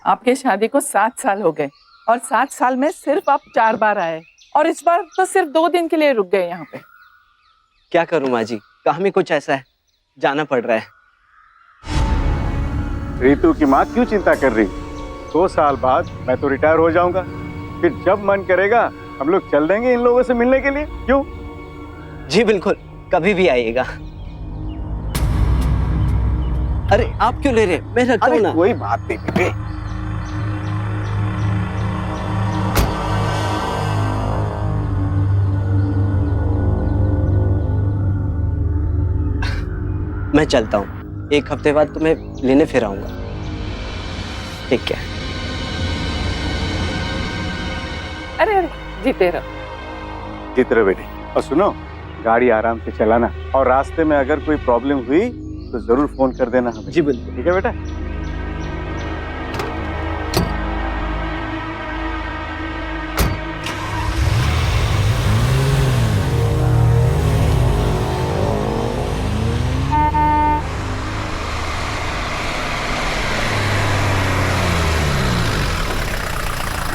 आपके शादी को 7 साल हो गए और 7 साल में सिर्फ आप 4 बार आए और इस बार तो सिर्फ 2 दिन के लिए रुक गए यहाँ पे। क्या करूं माँ जी, काम ही कुछ ऐसा है, जाना पड़ रहा है। रितु की माँ क्यों चिंता कर रही? 2 साल बाद मैं तो रिटायर हो जाऊंगा, फिर जब मन करेगा हम लोग चल देंगे इन लोगों से मिलने के लिए। क्यों? जी बिल्कुल, कभी भी आइएगा। अरे आप क्यों ले रहे? मैं रखता हूं ना। कोई बात नहीं बेटे। मैं चलता हूँ, 1 हफ्ते बाद तुम्हें लेने फिर आऊंगा। ठीक है। अरे अरे जीते रहो। जीते रहो बेटे। और सुनो, गाड़ी आराम से चलाना और रास्ते में अगर कोई प्रॉब्लम हुई तो जरूर फोन कर देना हमें। जी बिल्कुल। ठीक है बेटा।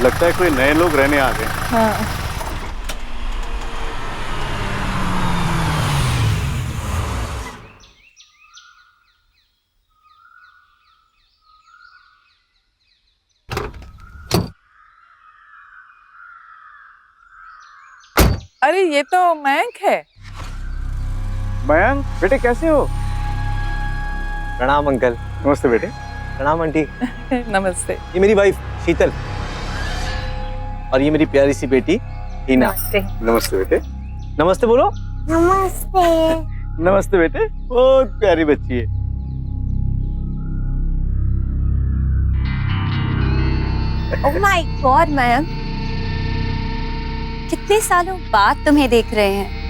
लगता है कोई नए लोग रहने आ गए। हाँ। अरे ये तो मयंक है। मयंक बेटे कैसे हो? प्रणाम अंकल। नमस्ते बेटे। प्रणाम आंटी। नमस्ते। ये मेरी वाइफ शीतल और ये मेरी प्यारी सी बेटी हीना। नमस्ते। नमस्ते बेटे। नमस्ते बोलो। नमस्ते। नमस्ते बेटे, बहुत प्यारी बच्ची है। ओह माय गॉड मैम, कितने सालों बाद तुम्हें देख रहे हैं।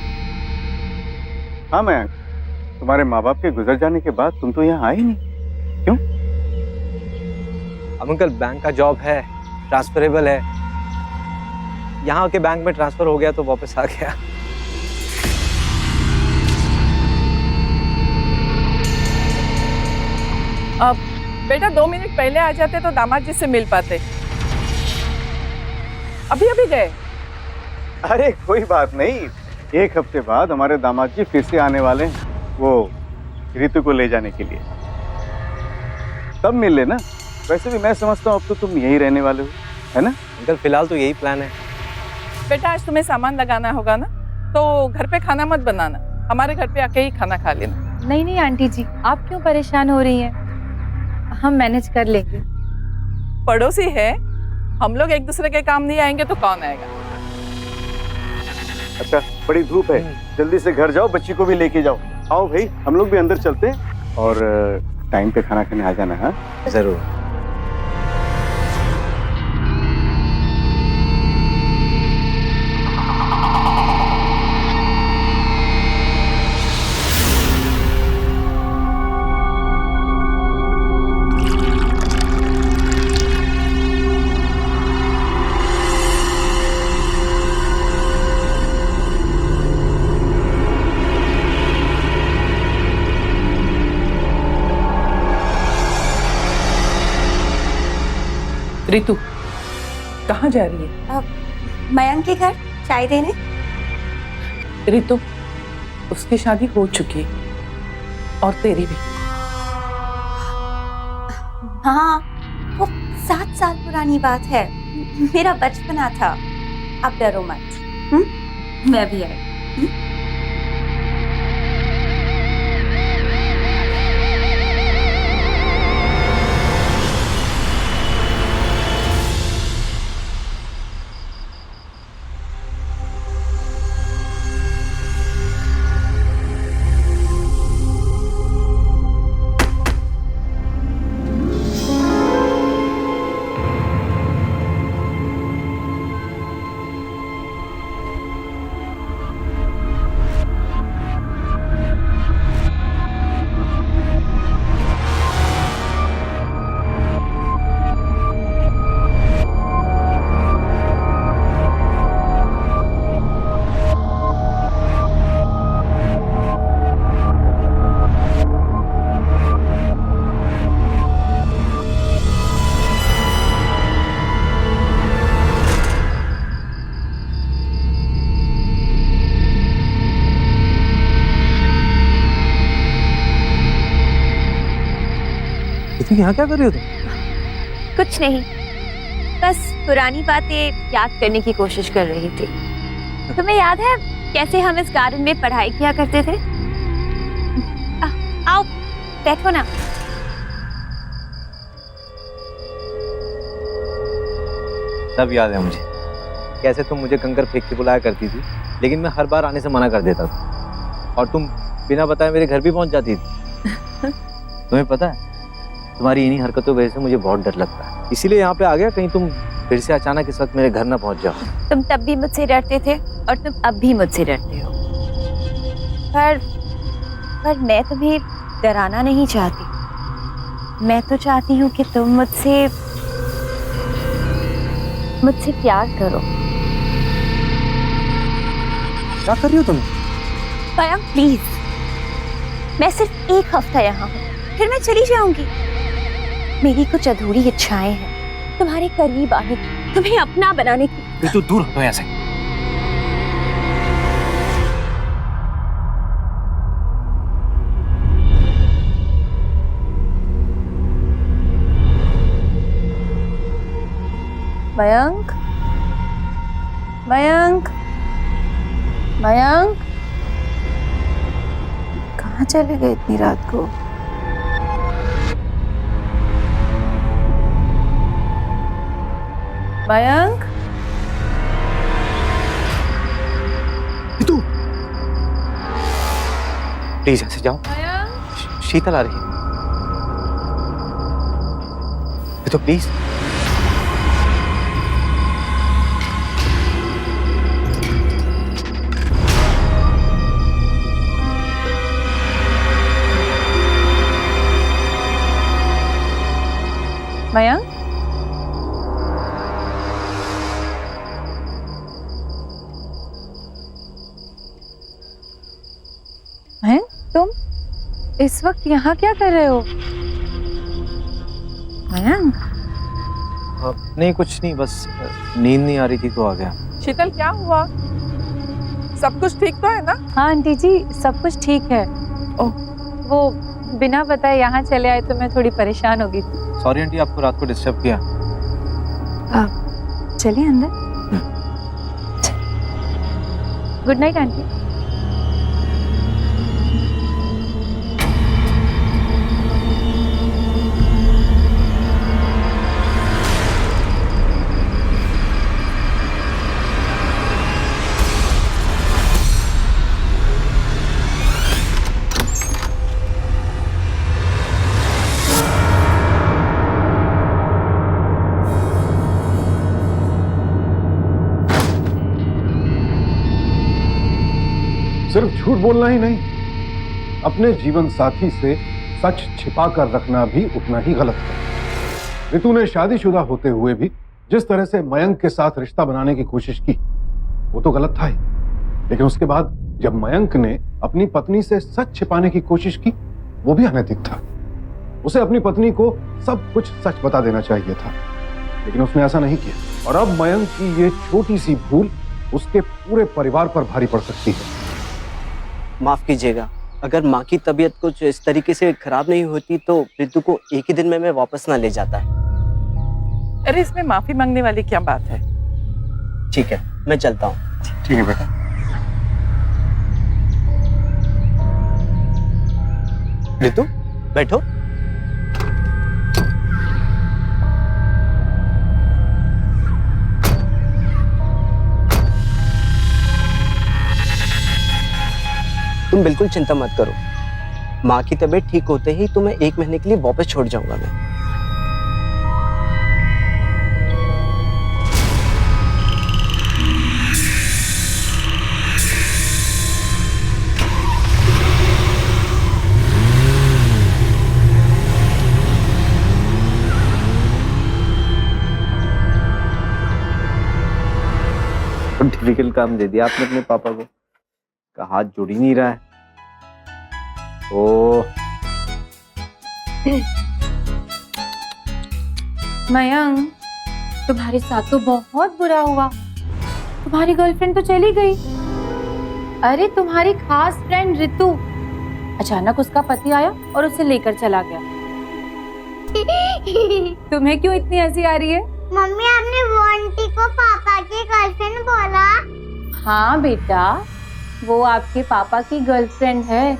हाँ मयंक, तुम्हारे माँ बाप के गुजर जाने के बाद तुम तो यहाँ आई नहीं, क्यों? अब अंकल बैंक का जॉब है, ट्रांसफरेबल है। यहाँ के बैंक में ट्रांसफर हो गया तो वापस आ गया। अब बेटा 2 मिनट पहले आ जाते तो दामाद जी से मिल पाते। अभी अभी गए। अरे कोई बात नहीं, 1 हफ्ते बाद हमारे दामाद जी फिर से आने वाले हैं, वो रितु को ले जाने के लिए। तब मिल लेना। वैसे भी मैं समझता हूँ अब तो तुम यही रहने वाले हो, है ना? अंकल फिलहाल तो यही प्लान है। बेटा आज तुम्हें सामान लगाना होगा ना, तो घर पे खाना मत बनाना, हमारे घर पे आके ही खाना खा लेना। नहीं नहीं आंटी जी, आप क्यों परेशान हो रही हैं? हम मैनेज कर लेंगे। पड़ोसी है, हम लोग एक दूसरे के काम नहीं आएंगे तो कौन आएगा? अच्छा, बड़ी धूप है, जल्दी से घर जाओ, बच्ची को भी लेके जाओ। आओ भाई, हम लोग भी अंदर चलते हैं और टाइम पे खाना खाने आ जाना। हाँ जरूर। रितु कहाँ जा रही है? मयंक के घर चाय देने। रितु, उसकी शादी हो चुकी है और तेरी भी। हाँ, वो 7 साल पुरानी बात है, मेरा बचपना था। अब डरो मत। मैं भी आई। रितु यहाँ क्या कर रही हो तुम? कुछ नहीं, बस पुरानी बातें याद करने की कोशिश कर रही थी। तुम्हें याद है कैसे हम इस गार्डन में पढ़ाई किया करते थे? आओ बैठो ना। सब याद है मुझे, कैसे तुम मुझे कंकर फेंक के बुलाया करती थी, लेकिन मैं हर बार आने से मना कर देता था और तुम बिना बताए मेरे घर भी पहुंच जाती थी। तुम्हें पता है, तुम्हारी इन्हीं हरकतों की वजह से मुझे बहुत डर लगता है, इसीलिए यहाँ पे आ गया, कहीं तुम फिर से अचानक इस वक्त मेरे घर ना पहुंच जाओ। तुम तब भी मुझसे डरते थे और तुम अब भी मुझसे डरते हो, पर मैं तुम्हें डराना नहीं चाहती। मैं तो चाहती हूँ कि तुम मुझसे प्यार करो। क्या कर रही हो तुम? मयंक प्लीज, मैं सिर्फ 1 हफ्ता यहाँ हूँ, फिर मैं चली जाऊंगी। मेरी कुछ अधूरी इच्छाएं हैं, तुम्हारे करीब आने की, तुम्हें अपना बनाने की। रितु दूर हटो यहाँ से। मयंक, मयंक, मयंक, कहाँ चले गए इतनी रात को? मयंक, रितु प्लीज ऐसे जाओ, मयंक, शीतल आ रही है। रितु प्लीज। मयंक, मयंक, तुम इस वक्त यहाँ क्या कर रहे हो? मयंक, नहीं कुछ नहीं, बस नींद नहीं आ रही थी तो आ गया। शीतल क्या हुआ? सब कुछ ठीक तो है ना? हाँ आंटी जी, सब कुछ ठीक है। ओह, वो बिना बताए यहाँ चले आए तो मैं थोड़ी परेशान हो गई थी। सॉरी आंटी, आपको रात को डिस्टर्ब किया। चलिए अंदर। Good night aunty. सिर्फ झूठ बोलना ही नहीं, अपने जीवन साथी से सच छिपा कर रखना भी उतना ही गलत है। रितु ने शादीशुदा होते हुए भी जिस तरह से मयंक के साथ रिश्ता बनाने की कोशिश की, वो तो गलत था ही, लेकिन उसके बाद जब मयंक ने अपनी पत्नी से सच छिपाने की कोशिश की, वो भी अनैतिक था। उसे अपनी पत्नी को सब कुछ सच बता देना चाहिए था, लेकिन उसने ऐसा नहीं किया। और अब मयंक की ये छोटी सी भूल उसके पूरे परिवार पर भारी पड़ सकती है। माफ कीजिएगा, अगर माँ की तबीयत कुछ इस तरीके से खराब नहीं होती तो रितु को एक ही दिन में मैं वापस ना ले जाता है। अरे इसमें माफी मांगने वाली क्या बात है? ठीक है, मैं चलता हूँ। ठीक है बेटा। रितु बैठो। तुम बिल्कुल चिंता मत करो, माँ की तबीयत ठीक होते ही तुम्हें 1 महीने के लिए वापस छोड़ जाऊंगा मैं। डिफिकल्ट काम दे दिया आपने अपने पापा को, का हाथ जुड़ ही नहीं रहा है। ओ मयंक, तुम्हारे साथ तो बहुत बुरा हुआ। तुम्हारी गर्लफ्रेंड तो चली गई। अरे तुम्हारी खास फ्रेंड रितु, अचानक उसका पति आया और उसे लेकर चला गया। तुम्हें क्यों इतनी हंसी आ रही है? मम्मी आपने वो आंटी को पापा की गर्लफ्रेंड बोला। हाँ बेटा, वो आपके पापा की गर्लफ्रेंड है।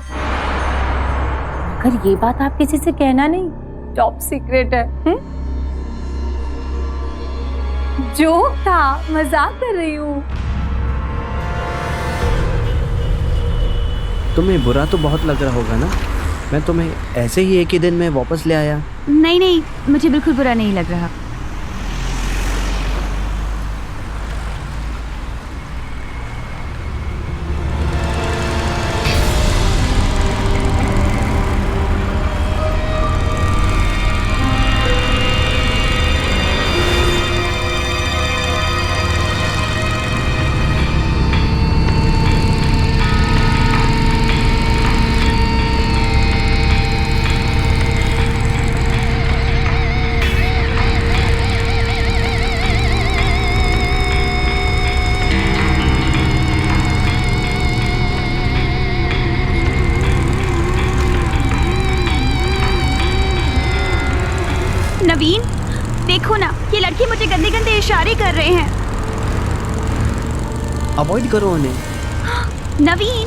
अगर ये बात आप किसी से कहना नहीं, टॉप सीक्रेट है। जोक था, मजाक कर रही हूँ। तुम्हें बुरा तो बहुत लग रहा होगा ना? मैं तुम्हें ऐसे ही एक ही दिन में वापस ले आया। नहीं नहीं, मुझे बिल्कुल बुरा नहीं लग रहा। नवीन, देखो ना, ये लड़के मुझे गंदे गंदे इशारे कर रहे हैं। अवॉइड करो उन्हें। नवीन,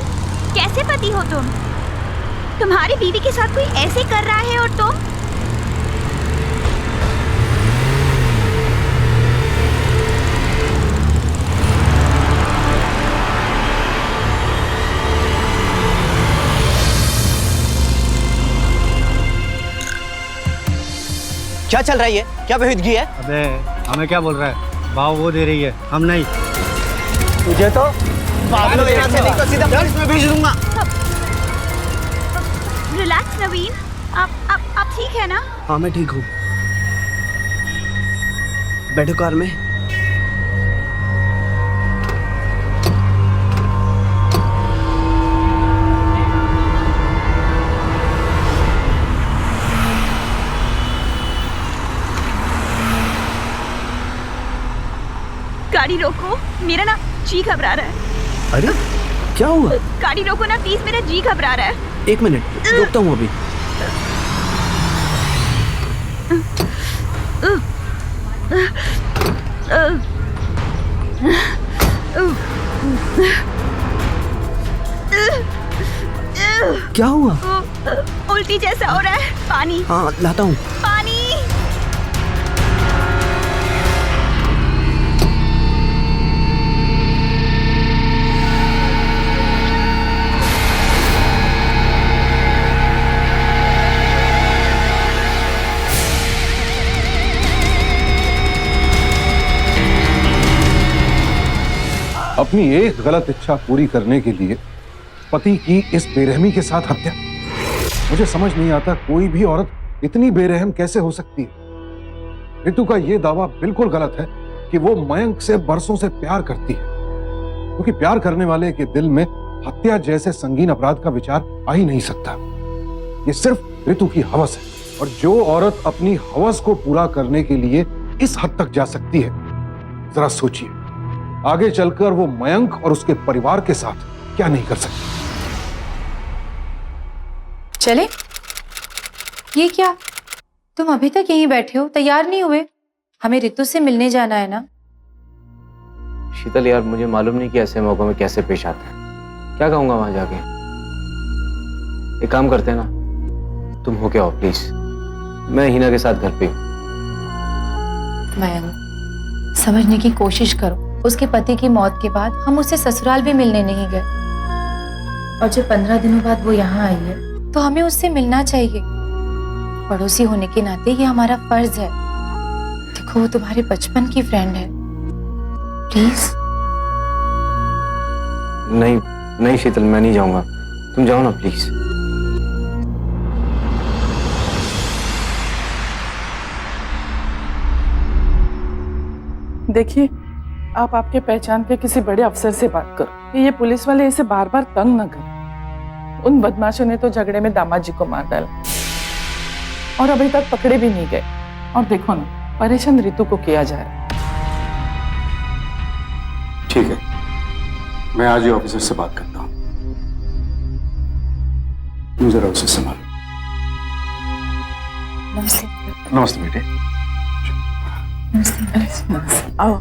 कैसे पति हो तुम? तुम्हारी बीवी के साथ कोई ऐसे कर रहा है और तुम? क्या चल रहा है ये? क्या बहिदगी है? अबे हमें क्या बोल रहा है? भाव वो दे रही है, हम नहीं। तुझे तो पागल यहाँ से नहीं तो सीधा पुलिस में भेज दूंगा। रिलैक्स नवीन, आप ठीक है ना? हाँ मैं ठीक हूँ। बैठो कार में। गाड़ी रोको, मेरा ना जी घबरा रहा है। अरे क्या हुआ? गाड़ी रोको ना प्लीज, मेरा जी घबरा रहा है। एक मिनट, रुकता हूँ अभी। क्या हुआ? उल्टी जैसा हो रहा है। पानी। हाँ लाता हूँ। पानी। अपनी एक गलत इच्छा पूरी करने के लिए पति की इस बेरहमी के साथ हत्या। मुझे समझ नहीं आता कोई भी औरत इतनी बेरहम कैसे हो सकती है। ऋतु का यह दावा बिल्कुल गलत है कि वो मयंक से बरसों से प्यार करती है, क्योंकि प्यार करने वाले के दिल में हत्या जैसे संगीन अपराध का विचार आ ही नहीं सकता। ये सिर्फ ऋतु की हवस है, और जो औरत अपनी हवस को पूरा करने के लिए इस हद तक जा सकती है, जरा सोचिए आगे चलकर वो मयंक और उसके परिवार के साथ क्या नहीं कर सकती। चले? ये क्या, तुम अभी तक यहीं बैठे हो, तैयार नहीं हुए? हमें ऋतु से मिलने जाना है ना। शीतल यार, मुझे मालूम नहीं कि ऐसे मौकों में कैसे पेश आता है। क्या कहूंगा वहां जाके? एक काम करते हैं ना, तुम हो क्या हो प्लीज, मैं हिना के साथ घर पे हूं। मयंक, समझने की कोशिश करो। उसके पति की मौत के बाद हम उससे ससुराल भी मिलने नहीं गए, और जब 15 दिनों बाद वो यहाँ आई है तो हमें उससे मिलना चाहिए। पड़ोसी होने के नाते ये हमारा फर्ज है। देखो, वो तुम्हारे बचपन की फ्रेंड है, प्लीज। नहीं नहीं शीतल, मैं नहीं जाऊंगा, तुम जाओ ना प्लीज। देखिए, आप आपके पहचान के किसी बड़े अफसर से बात करो कि ये पुलिस वाले इसे बार बार तंग न करें। उन बदमाशों ने तो झगड़े में दामाद जी को मार डाला और अभी तक पकड़े भी नहीं गए। और देखो ना, परेशान ऋतु को किया जा रहा है। ठीक है, मैं आज ही ऑफिसर से बात करता हूँ। तुम जरा उसे संभालो। नमस्ते। नमस्ते बेटे। नमस्ते। आओ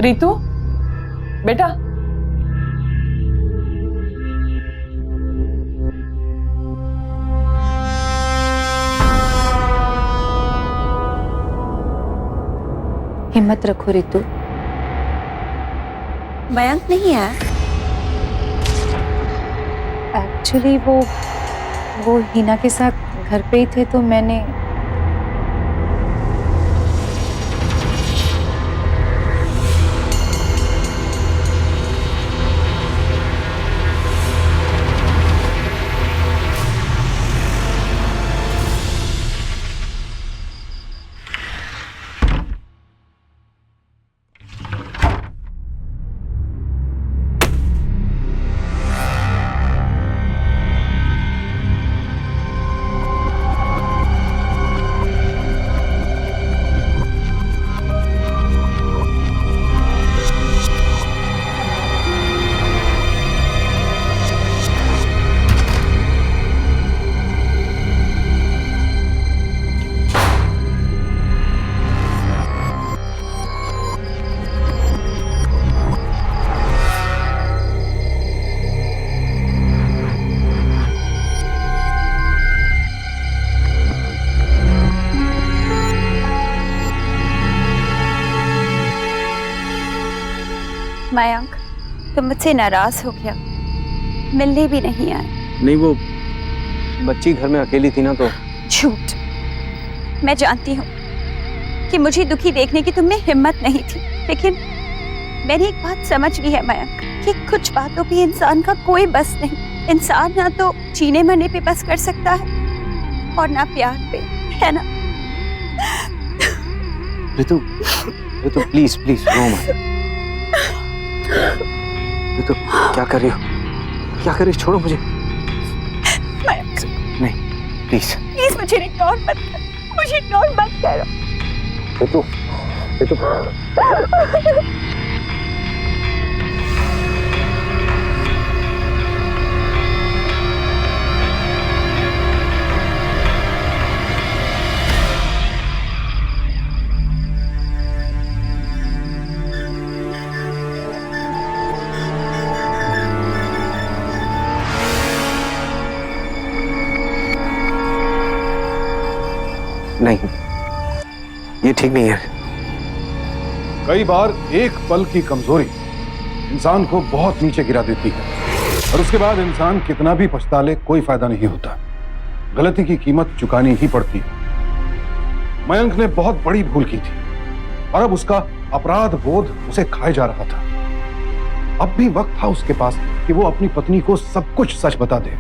रितु, बेटा हिम्मत रखो रितु। मयंक नहीं है। एक्चुअली वो हिना के साथ घर पे ही थे तो मैंने मयंक, तुम मुझसे नाराज हो गया, मिलने भी नहीं आए। नहीं, वो बच्ची घर में अकेली थी ना तो। झूठ। मैं जानती हूँ कि मुझे दुखी देखने की तुम में हिम्मत नहीं थी, लेकिन मैंने एक बात समझ ली है मयंक कि कुछ बातों पे इंसान का कोई बस नहीं। इंसान ना तो जीने मरने पे बस कर सकता है और ना प्यार पे, है ना? रितु, रितु प्लीज प्लीज रो मत। रितु क्या कर रही हो? क्या कर रही हो? छोड़ो मुझे। मयंक नहीं प्लीज। प्लीज मुझे इग्नोर मत कर, मुझे इग्नोर मत करो। रितु, रितु नहीं, ये ठीक नहीं है। कई बार एक पल की कमजोरी इंसान को बहुत नीचे गिरा देती है और उसके बाद इंसान कितना भी पछता ले कोई फायदा नहीं होता। गलती की कीमत चुकानी ही पड़ती है। मयंक ने बहुत बड़ी भूल की थी और अब उसका अपराध बोध उसे खाए जा रहा था। अब भी वक्त था उसके पास कि वो अपनी पत्नी को सब कुछ सच बता दे,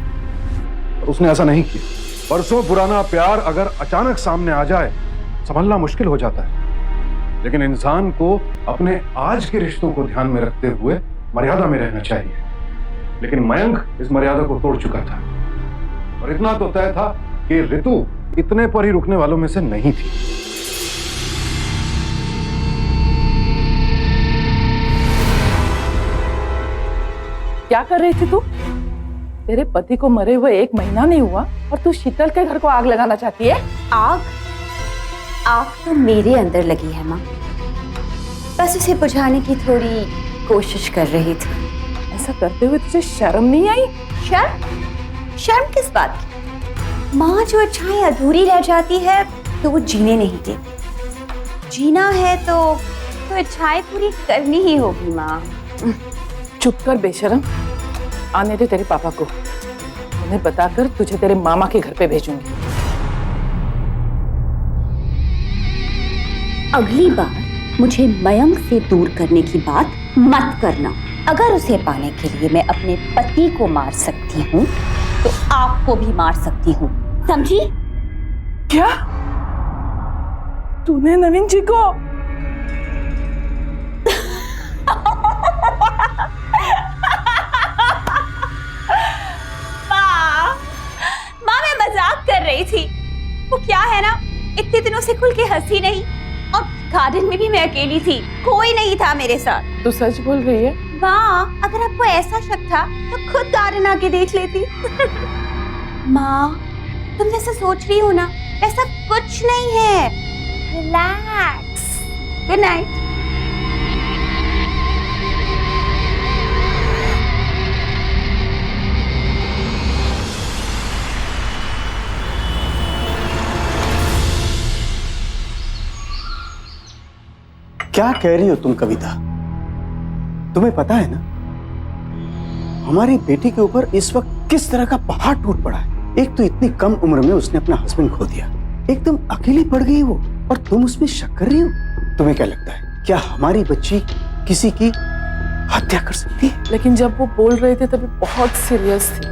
और उसने ऐसा नहीं किया। बरसों पुराना प्यार अगर अचानक सामने आ जाए संभलना मुश्किल हो जाता है, लेकिन इंसान को अपने आज के रिश्तों को ध्यान में रखते हुए मर्यादा में रहना चाहिए। लेकिन मयंक इस मर्यादा को तोड़ चुका था और इतना तो तय था कि ऋतु इतने पर ही रुकने वालों में से नहीं थी। क्या कर रही थी तू? तेरे पति को मरे हुए 1 महीना नहीं हुआ और तू शीतल के घर को आग लगाना चाहती है? आग? आग तो मेरे अंदर लगी है माँ, बस उसे बुझाने की थोड़ी कोशिश कर रही थी। ऐसा करते हुए तुझे शर्म नहीं आई? शर्म? शर्म किस बात की? माँ, जो इच्छाएं अधूरी रह जाती है तो वो जीने नहीं देती। जीना है तो इच्छाएं पूरी करनी ही होगी माँ। चुप कर बेशरम। आने दे तेरे पापा को, उन्हें बताकर तुझे तेरे मामा के घर पे भेजूंगी। अगली बार मुझे मयंक से दूर करने की बात मत करना। अगर उसे पाने के लिए मैं अपने पति को मार सकती हूँ तो आपको भी मार सकती हूँ, समझी? क्या तूने नवीन जी को? माँ, मैं मजाक कर रही थी। वो क्या है ना, इतने दिनों से खुल के हंसी नहीं, और गार्डन में भी मैं अकेली थी, कोई नहीं था मेरे साथ। तू सच बोल रही है? माँ, अगर आपको ऐसा शक था तो खुद गार्डन आके देख लेती। माँ, तुम जैसा सोच रही हो ना ऐसा कुछ नहीं है। रिलैक्स। Good night. क्या कह रही हो तुम कविता? तुम्हें पता है ना हमारी बेटी के ऊपर इस वक्त किस तरह का पहाड़ टूट पड़ा है। एक तो इतनी कम उम्र में उसने अपना हस्बैंड खो दिया, एकदम अकेली पड़ गई वो, और तुम उसमें शक कर रही हो। तुम्हें क्या लगता है क्या हमारी बच्ची किसी की हत्या कर सकती है? लेकिन जब वो बोल रहे थे तभी बहुत सीरियस थी।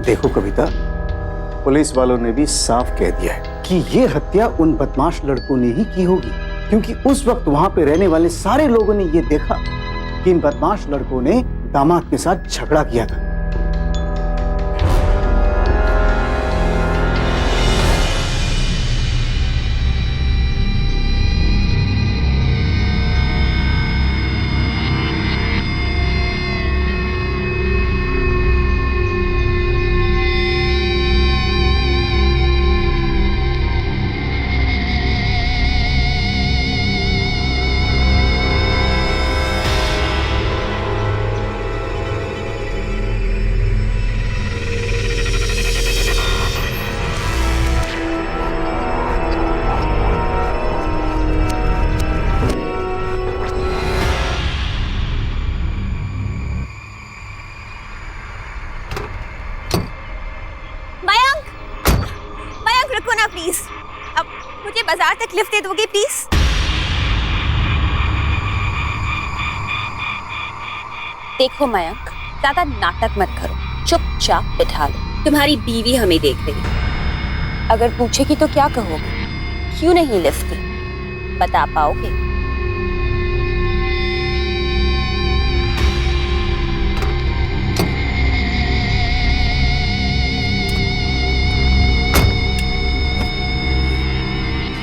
देखो कविता, पुलिस वालों ने भी साफ कह दिया है कि ये हत्या उन बदमाश लड़कों ने ही की होगी, क्योंकि उस वक्त वहां पे रहने वाले सारे लोगों ने ये देखा कि इन बदमाश लड़कों ने दामाद के साथ झगड़ा किया था। प्लीज, अब मुझे बाजार तक लिफ्ट दे दोगे प्लीज? देखो मयंक, ज्यादा नाटक मत करो, चुपचाप बिठा लो। तुम्हारी बीवी हमें देख रही है, अगर पूछेगी तो क्या कहोगे? क्यों नहीं लिफ्ट दी? बता पाओगे?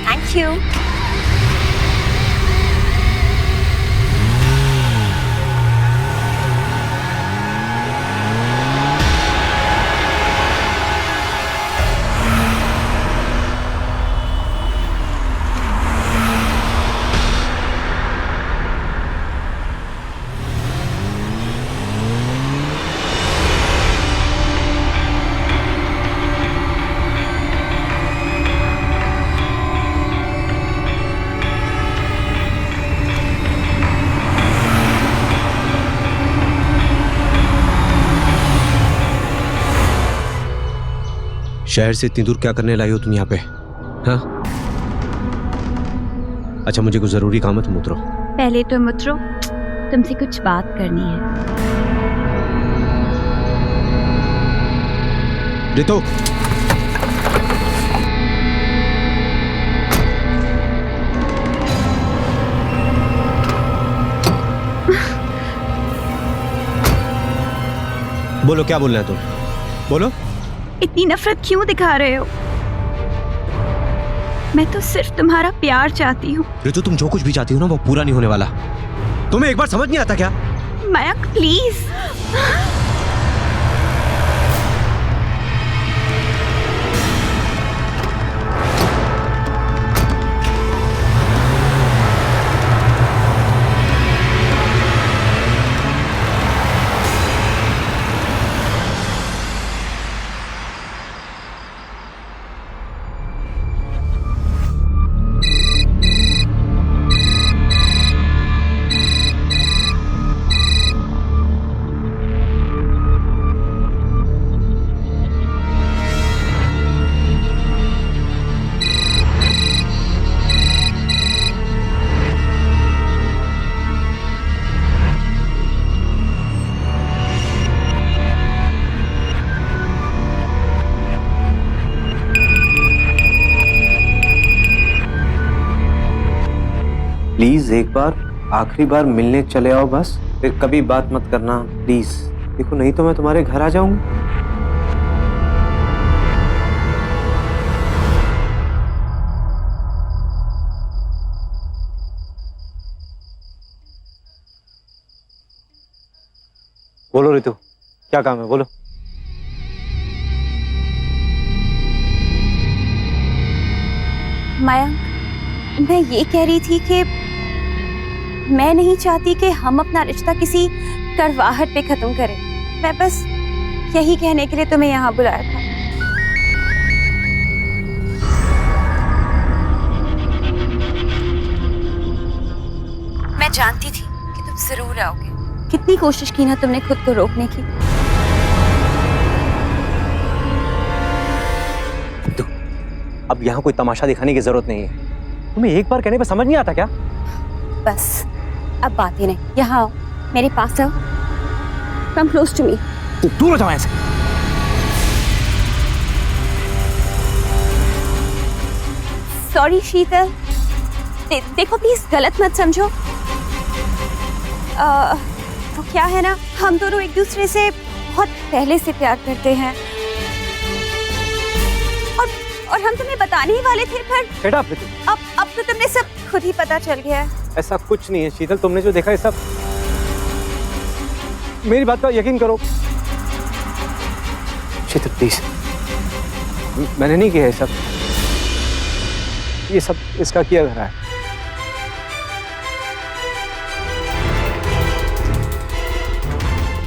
Thank you. शहर से इतनी दूर क्या करने लाई हो तुम यहाँ पे? हाँ? अच्छा, मुझे कुछ जरूरी काम है, तुम उतरो। पहले तुम उतरो, तुमसे कुछ बात करनी है। रितु, बोलो क्या बोलना है तुम? बोलो। इतनी नफरत क्यों दिखा रहे हो? मैं तो सिर्फ तुम्हारा प्यार चाहती हूँ। रितु, तुम जो कुछ भी चाहती हो ना वो पूरा नहीं होने वाला। तुम्हें एक बार समझ नहीं आता क्या? मयंक प्लीज। प्लीज एक बार, आखिरी बार मिलने चले आओ बस, फिर कभी बात मत करना प्लीज। देखो नहीं तो मैं तुम्हारे घर आ जाऊंगा। बोलो रितु, क्या काम है? बोलो। मयंक, मैं ये कह रही थी कि मैं नहीं चाहती कि हम अपना रिश्ता किसी कड़वाहट पे खत्म करें। मैं बस यही कहने के लिए तुम्हें यहाँ बुलाया था। मैं जानती थी कि तुम जरूर आओगे। कितनी कोशिश की ना तुमने खुद को रोकने की। अब यहाँ कोई तमाशा दिखाने की जरूरत नहीं है। तुम्हें एक बार कहने पे समझ नहीं आता क्या? बस अब बात ही नहीं, यहाँ आओ, मेरे पास आओ। Come close to me. दूर हो जाओ ऐसे। सॉरी शीतल, देखो प्लीज गलत मत समझो। तो क्या है ना, हम दोनों एक दूसरे से बहुत पहले से प्यार करते हैं और हम तुम्हें बताने ही वाले थे, पर अब तो तुमने सब खुद ही पता चल गया है। ऐसा कुछ नहीं है शीतल, तुमने जो देखा है सब, मेरी बात का यकीन करो शीतल प्लीज। मैंने नहीं किया है सब, ये सब इसका किया धरा है।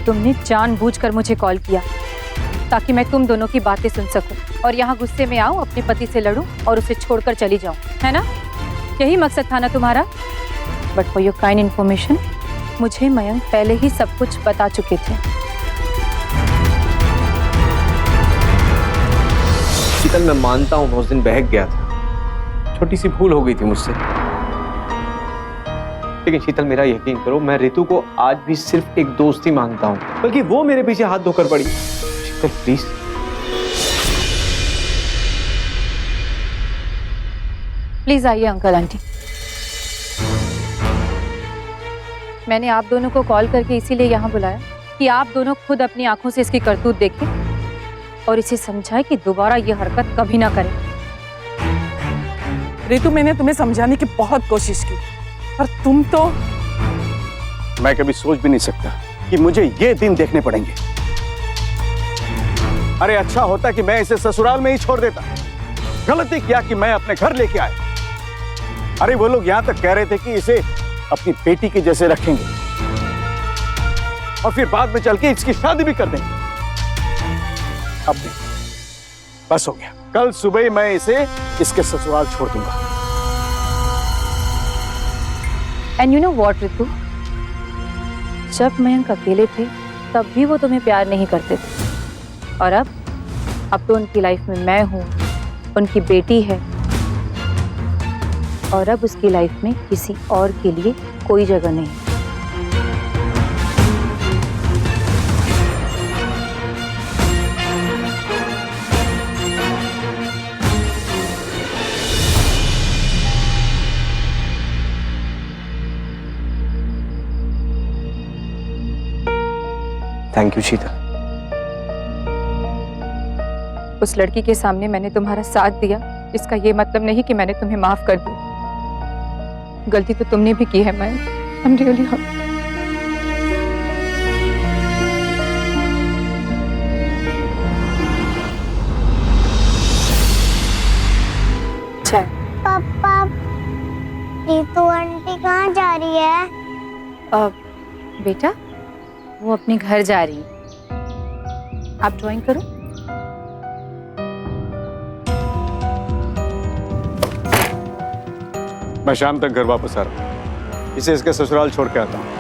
तुमने जानबूझकर मुझे कॉल किया ताकि मैं तुम दोनों की बातें सुन सकूं और यहाँ गुस्से में आऊं, अपने पति से लड़ूं और उसे छोड़कर चली जाऊं, है ना? यही मकसद था ना तुम्हारा? But for your kind information, मुझे मयंक पहले ही सब कुछ बता चुके थे। शीतल मैं मानता हूँ मैं उस दिन बहक गया था, छोटी सी भूल हो गई थी मुझसे, लेकिन शीतल मेरा यकीन करो, मैं रितु को आज भी सिर्फ एक दोस्त ही मानता हूँ, बल्कि वो मेरे पीछे हाथ धोकर पड़ी। शीतल प्लीज। प्लीज आइए अंकल आंटी। मैंने आप दोनों को कॉल करके इसीलिए यहाँ बुलाया कि आप दोनों खुद अपनी आंखों से इसकी करतूत देखें और इसे समझाएं कि दोबारा ये हरकत कभी ना करे। रितु, मैंने तुम्हें समझाने की बहुत कोशिश की, पर तुम तो। मैं कभी सोच भी नहीं सकता कि मुझे ये दिन देखने पड़ेंगे। अरे अच्छा होता कि मैं इसे ससुराल में ही छोड़ देता। गलती किया कि मैं अपने घर लेके आया। अरे वो लोग यहां तक कह रहे थे कि इसे अपनी बेटी के जैसे रखेंगे और फिर बाद में चल के इसकी शादी भी कर देंगे। अब नहीं, बस हो गया। कल सुबह ही मैं इसे इसके ससुराल छोड़ दूंगा। And you know what Ritu, जब मयंक अकेले थे तब भी वो तुम्हें प्यार नहीं करते थे, और अब तो उनकी लाइफ में मैं हूँ, उनकी बेटी है, और अब उसकी लाइफ में किसी और के लिए कोई जगह नहीं। थैंक यू शीतल। उस लड़की के सामने मैंने तुम्हारा साथ दिया, इसका ये मतलब नहीं कि मैंने तुम्हें माफ कर दिया। गलती तो तुमने भी की है Mayank. I am really sorry. पापा, रितु आंटी कहाँ जा रही है? बेटा, वो अपने घर जा रही है। आप ड्राइंग करो। मैं शाम तक घर वापस आ रहा हूँ। इसे इसके ससुराल छोड़ के आता हूँ।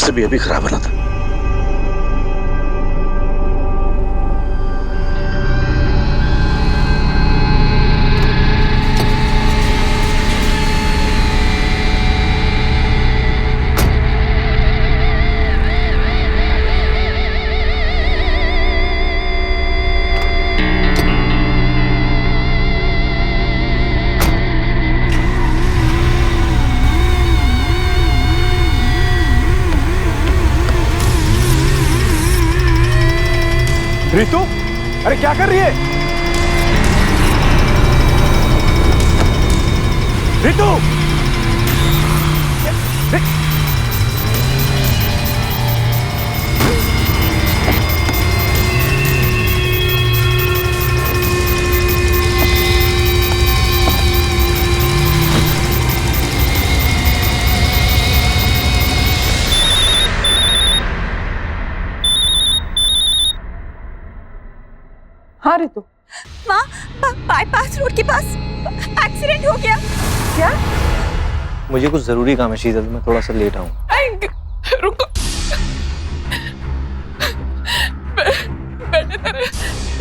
से भी अभी खराब होना था। रितु, अरे क्या कर रही है? रितु! हाँ रितु। माँ, बाईपास रोड के पास एक्सीडेंट हो गया। क्या? मुझे कुछ जरूरी काम है शीतल, मैं थोड़ा सा लेट आऊँ। रुको, बेटे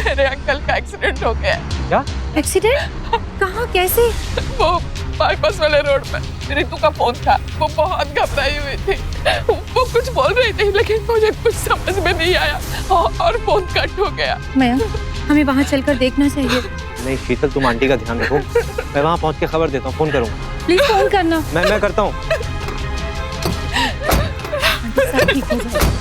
तेरे अंकल का एक्सीडेंट हो गया। क्या एक्सीडेंट? कहाँ, कैसे? वो बाईपास वाले रोड पे रितु का फोन था। वो बहुत घबराई हुई थी। वो कुछ बोल रही थी लेकिन मुझे कुछ समझ में नहीं आया और फोन कट हो गया। मयंक, हमें वहाँ चलकर देखना चाहिए। नहीं शीतल, तुम आंटी का ध्यान रखो, मैं वहाँ पहुँच के खबर देता हूँ, फोन करूँगा। प्लीज फोन करना। मैं करता हूँ। सब ठीक हो जाएगा।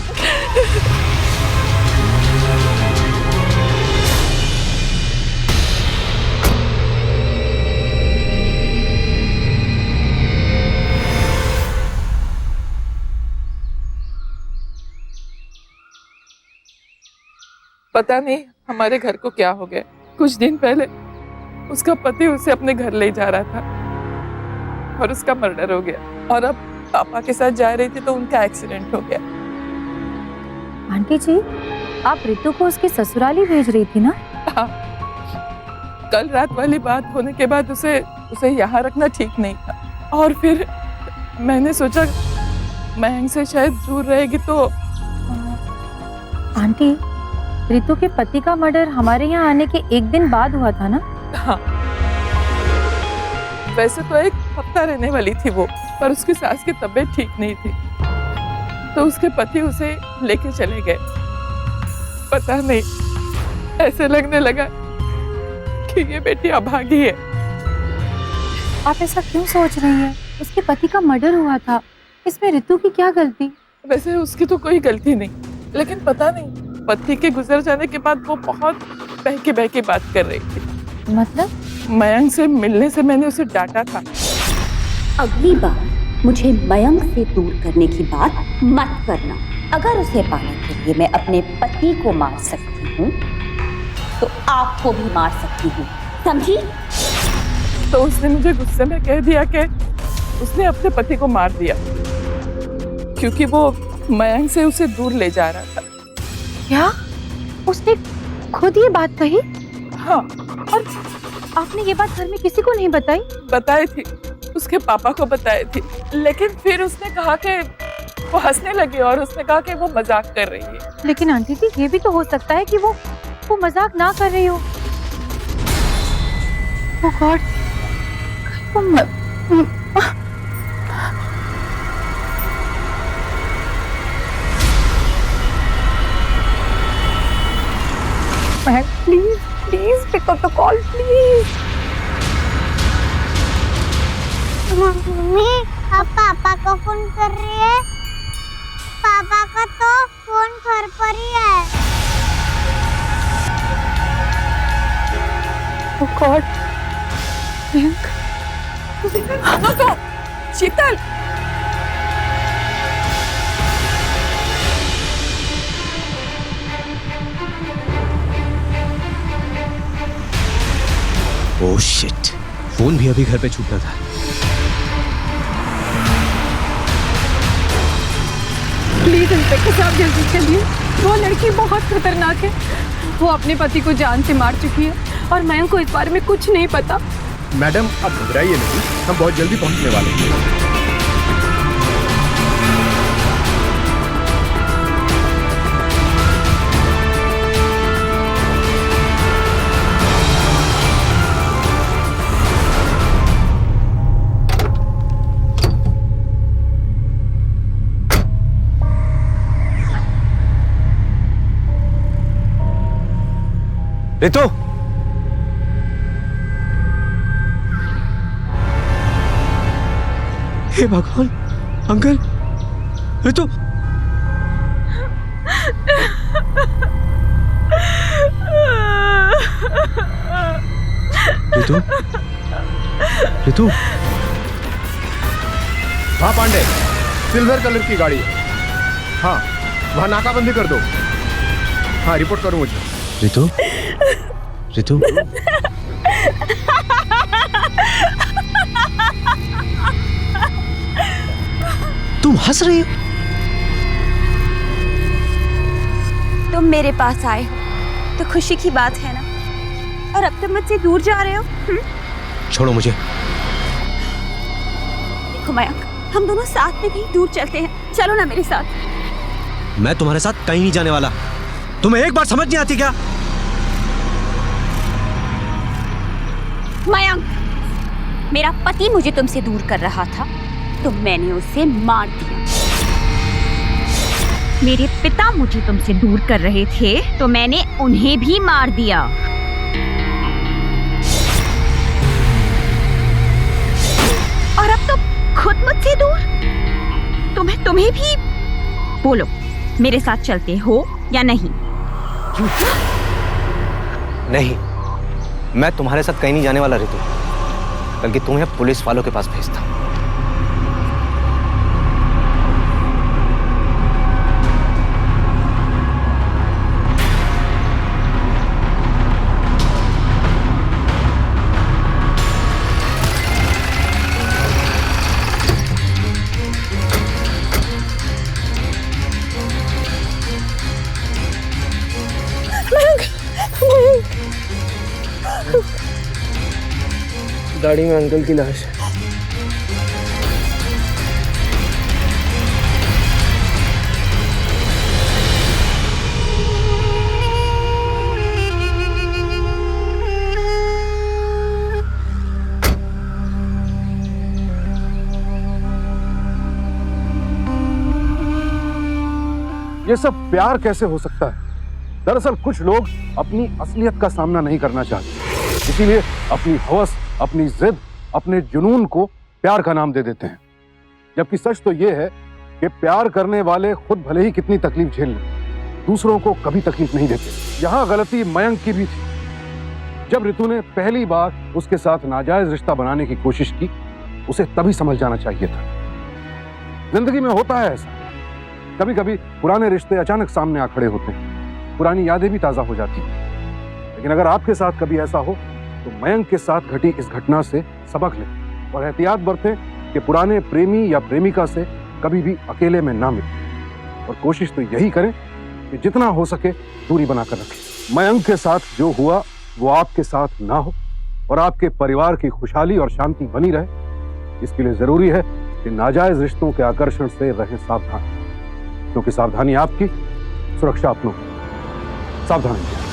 पता नहीं हमारे घर को क्या हो गया। कुछ दिन पहले उसका पति उसे अपने घर ले जा रहा था और उसका मर्डर हो गया। और अब पापा के साथ जा रही थी तो उनका एक्सीडेंट हो गया। आंटी जी, आप रितु को उसके ससुराल ही भेज रही थी ना? हाँ, कल रात वाली बात होने के बाद उसे यहाँ रखना ठीक नहीं था। और फिर मैंने सोचा मयंक से शायद दूर रहेगी तो। आंटी, रितु के पति का मर्डर हमारे यहाँ आने के एक दिन बाद हुआ था ना? हाँ, वैसे तो एक हफ्ता रहने वाली थी वो, पर उसकी सास की तबीयत ठीक नहीं थी तो उसके पति उसे लेके चले गए। पता नहीं, ऐसे लगने लगा कि ये बेटी अभागी है। आप ऐसा क्यों सोच रही हैं? उसके पति का मर्डर हुआ था, इसमें रितु की क्या गलती? वैसे उसकी तो कोई गलती नहीं, लेकिन पता नहीं पति के गुजर जाने के बाद वो बहुत बहकी बात कर रही थी। मतलब? मयंक से मिलने से मैंने उसे डांटा था। अगली बार मुझे मयंक से दूर करने की बात मत करना। अगर उसे पाने के लिए मैं अपने पति को मार सकती हूँ तो आपको भी मार सकती हूँ, समझी? तो उसने मुझे गुस्से में कह दिया कि उसने अपने पति को मार दिया क्योंकि वो मयंक से उसे दूर ले जा रहा था। क्या? उसने खुद ये बात कही? हाँ। और आपने ये बात घर में किसी को नहीं बताई? बताई थी, उसके पापा को बताई थी, लेकिन फिर उसने कहा कि वो हंसने लगी और उसने कहा कि वो मजाक कर रही है। लेकिन आंटी जी, ये भी तो हो सकता है कि वो मजाक ना कर रही हो। Oh God, please pick up the call please. Mummy, आप पापा को फोन कर रही है? पापा का तो फोन घर पर ही है। ओह गॉड, शीतल, ओह शिट, फोन भी अभी घर पे छूटना था। प्लीज इंस्पेक्टर साहब जल्दी चलिए, वो लड़की बहुत खतरनाक है। वो अपने पति को जान से मार चुकी है और मयंक को इस बारे में कुछ नहीं पता। मैडम, आप घबराइए नहीं, हम बहुत जल्दी पहुंचने वाले हैं। रितु, हे भगवान, अंकल, रितु, रितु, रितु। हाँ पांडे, सिल्वर कलर की गाड़ी है। हाँ, वहां नाकाबंदी कर दो। हाँ, रिपोर्ट करो मुझे। रितु, रितु, तुम हंस रही हो? तुम मेरे पास आए हो तो खुशी की बात है ना, और अब तुम मुझसे दूर जा रहे हो। छोड़ो मुझे। देखो मयंक, हम दोनों साथ में कहीं दूर चलते हैं, चलो ना मेरे साथ। मैं तुम्हारे साथ कहीं नहीं जाने वाला। तुम्हें एक बार समझ नहीं आती क्या? मयंक, मेरा पति मुझे तुमसे दूर कर रहा था तो मैंने उसे मार दिया। मेरे पिता मुझे तुमसे दूर कर रहे थे तो मैंने उन्हें भी मार दिया। और अब तो खुद मुझसे दूर। तुम्हें भी बोलो, मेरे साथ चलते हो या नहीं? नहीं, मैं तुम्हारे साथ कहीं नहीं जाने वाला रितु, बल्कि तुम्हें पुलिस वालों के पास भेजता हूं। गाड़ी में अंकल की लाश है। ये सब प्यार कैसे हो सकता है? दरअसल कुछ लोग अपनी असलियत का सामना नहीं करना चाहते, इसीलिए अपनी हवस, अपनी जिद, अपने जुनून को प्यार का नाम दे देते हैं। जबकि सच तो यह है कि प्यार करने वाले खुद भले ही कितनी तकलीफ झेल लें, दूसरों को कभी तकलीफ नहीं देते। यहां गलती मयंक की भी थी। जब रितु ने पहली बार उसके साथ नाजायज रिश्ता बनाने की कोशिश की, उसे तभी समझ जाना चाहिए था। जिंदगी में होता है ऐसा, कभी कभी पुराने रिश्ते अचानक सामने आ खड़े होते हैं, पुरानी यादें भी ताजा हो जाती हैं। लेकिन अगर आपके साथ कभी ऐसा हो तो मयंक के साथ घटी इस घटना से सबक लें और एहतियात बरतें कि पुराने प्रेमी या प्रेमिका से कभी भी अकेले में ना मिलें। और कोशिश तो यही करें कि जितना हो सके दूरी बनाकर रखें। मयंक के साथ जो हुआ वो आपके साथ ना हो और आपके परिवार की खुशहाली और शांति बनी रहे। इसके लिए जरूरी है कि नाजायज रिश्तों के आकर्षण से रहें सावधान, क्योंकि सावधानी आपकी, सुरक्षा अपनों की। सावधान रहिए।